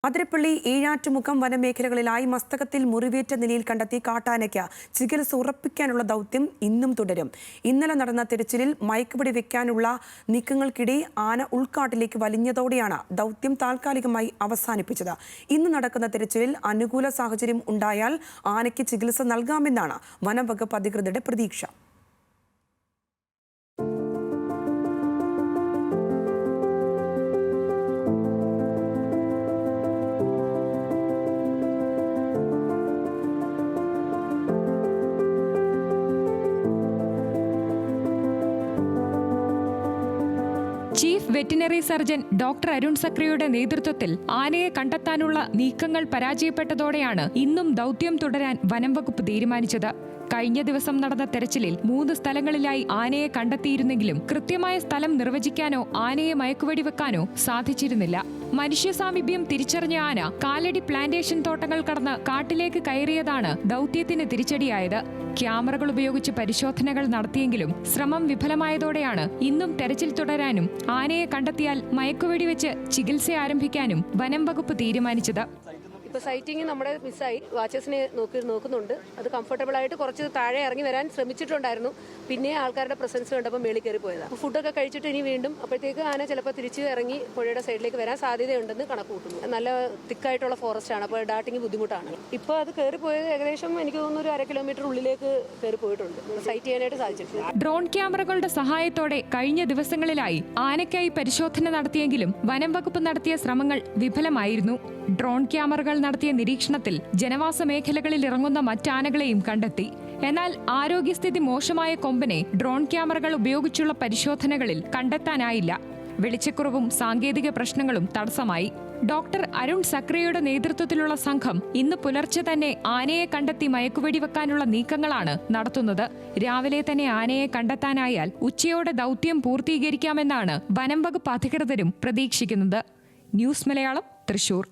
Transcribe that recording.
അതിരപ്പള്ളി ഈഴാറ്റുമുഖം വനമേഖലകളിലായി മസ്തകത്തിൽ മുറിവേറ്റ നിലയിൽ കണ്ടെത്തി കാട്ടാനയ്ക്ക് ചികിത്സ ഉറപ്പിക്കാനുള്ള ദൗത്യം ഇന്നും തുടരും. ഇന്നലെ നടന്ന തിരച്ചിലിൽ മയക്കുപിടി വെക്കാനുള്ള നീക്കങ്ങൾക്കിടെ ആന ഉൾക്കാട്ടിലേക്ക് വലിഞ്ഞതോടെയാണ് ദൗത്യം താൽക്കാലികമായി അവസാനിപ്പിച്ചത്. ഇന്ന് നടക്കുന്ന തിരച്ചിലിൽ അനുകൂല സാഹചര്യം ഉണ്ടായാൽ ആനയ്ക്ക് ചികിത്സ നൽകാമെന്നാണ് വനംവകുപ്പ് അധികൃതരുടെ പ്രതീക്ഷ. Chief veterinary surgeon doctor Arun സക്രിയുടെ നേതൃത്വത്തിൽ ആനയെ കണ്ടെത്താനുള്ള നീക്കങ്ങൾ പരാജയപ്പെട്ടതോടെയാണ് ഇന്നും ദൗത്യം തുടരാൻ വനംവകുപ്പ് തീരുമാനിച്ചത്. കഴിഞ്ഞ ദിവസം നടന്ന തെരച്ചിലിൽ 3 സ്ഥലങ്ങളിലായി ആനയെ കണ്ടെത്തിയിരുന്നെങ്കിലും കൃത്യമായ സ്ഥലം നിർവചിക്കാനോ ആനയെ മയക്കുവെടി വെക്കാനോ സാധിച്ചിരുന്നില്ല. മനുഷ്യ സാമീപ്യം തിരിച്ചറിഞ്ഞ ആന കാലടി പ്ലാന്റേഷൻ തോട്ടങ്ങൾ കടന്ന് കാട്ടിലേക്ക് കയറിയതാണ് ദൗത്യത്തിന് തിരിച്ചടിയായത്. ക്യാമറകൾ ഉപയോഗിച്ച് പരിശോധനകൾ നടത്തിയെങ്കിലും ശ്രമം വിഫലമായതോടെയാണ് ഇന്നും തെരച്ചിൽ തുടരാനും ആനയെ കണ്ടെത്തിയാൽ മയക്കുവെടി വെച്ച് ചികിത്സ ആരംഭിക്കാനും വനം വകുപ്പ് തീരുമാനിച്ചത്. ഇപ്പോൾ സൈറ്റിംഗ് നമ്മുടെ മിസ്സായി. വാച്ചേഴ്സിനെ നോക്കുന്നുണ്ട്. അത് കംഫർട്ടബിൾ ആയിട്ട് കുറച്ച് താഴെ ഇറങ്ങി വരാൻ ശ്രമിച്ചിട്ടുണ്ടായിരുന്നു. പിന്നെ ആൾക്കാരുടെ പ്രസൻസ് കണ്ടപ്പോൾ മേളിൽ കയറി പോയതാണ്. ഫുഡൊക്കെ കഴിച്ചിട്ട് ഇനി വീണ്ടും അപ്പോഴത്തേക്ക് ആന ചിലപ്പോൾ തിരിച്ച് ഇറങ്ങി പുഴയുടെ സൈഡിലേക്ക് വരാൻ സാധ്യതയുണ്ടെന്ന് കണക്ക് കൂട്ടുന്നു. നല്ല തിക്കായിട്ടുള്ള ഫോറസ്റ്റ് ആണ്, അപ്പോൾ ഡാട്ടിങ് ബുദ്ധിമുട്ടാണ്. ഇപ്പോൾ അത് കയറി പോയത് ഏകദേശം എനിക്ക് തോന്നുന്നു ഒരു 1/2 കിലോമീറ്റർ ഉള്ളിലേക്ക് കയറി പോയിട്ടുണ്ട്. സൈറ്റ് ചെയ്യാനായിട്ട് സാധിച്ചിട്ടുണ്ട്. ഡ്രോൺ ക്യാമറകളുടെ സഹായത്തോടെ കഴിഞ്ഞ ദിവസങ്ങളിലായി ആനയ്ക്കായി പരിശോധന നടത്തിയെങ്കിലും വനം വകുപ്പ് നടത്തിയ ശ്രമങ്ങൾ വിഫലമായിരുന്നു. ഡ്രോൺ ക്യാമറകൾ നടത്തിയ നിരീക്ഷണത്തിൽ ജനവാസ മേഖലകളിൽ ഇറങ്ങുന്ന മറ്റാനകളെയും കണ്ടെത്തി. എന്നാൽ ആരോഗ്യസ്ഥിതി മോശമായ കൊമ്പനെ ഡ്രോൺ ക്യാമറകൾ ഉപയോഗിച്ചുള്ള പരിശോധനകളിൽ കണ്ടെത്താനായില്ല. വെളിച്ചക്കുറവും സാങ്കേതിക പ്രശ്നങ്ങളും തടസ്സമായി. ഡോക്ടർ അരുൺ സക്രിയയുടെ നേതൃത്വത്തിലുള്ള സംഘം ഇന്ന് പുലർച്ചെ തന്നെ ആനയെ കണ്ടെത്തി മയക്കുവെടി വെക്കാനുള്ള നീക്കങ്ങളാണ് നടത്തുന്നത്. രാവിലെ തന്നെ ആനയെ കണ്ടെത്താനായാൽ ഉച്ചയോടെ ദൗത്യം പൂർത്തീകരിക്കാമെന്നാണ് വനം വകുപ്പ് അധികൃതരും പ്രതീക്ഷിക്കുന്നത്. ന്യൂസ് മലയാളം, തൃശൂർ.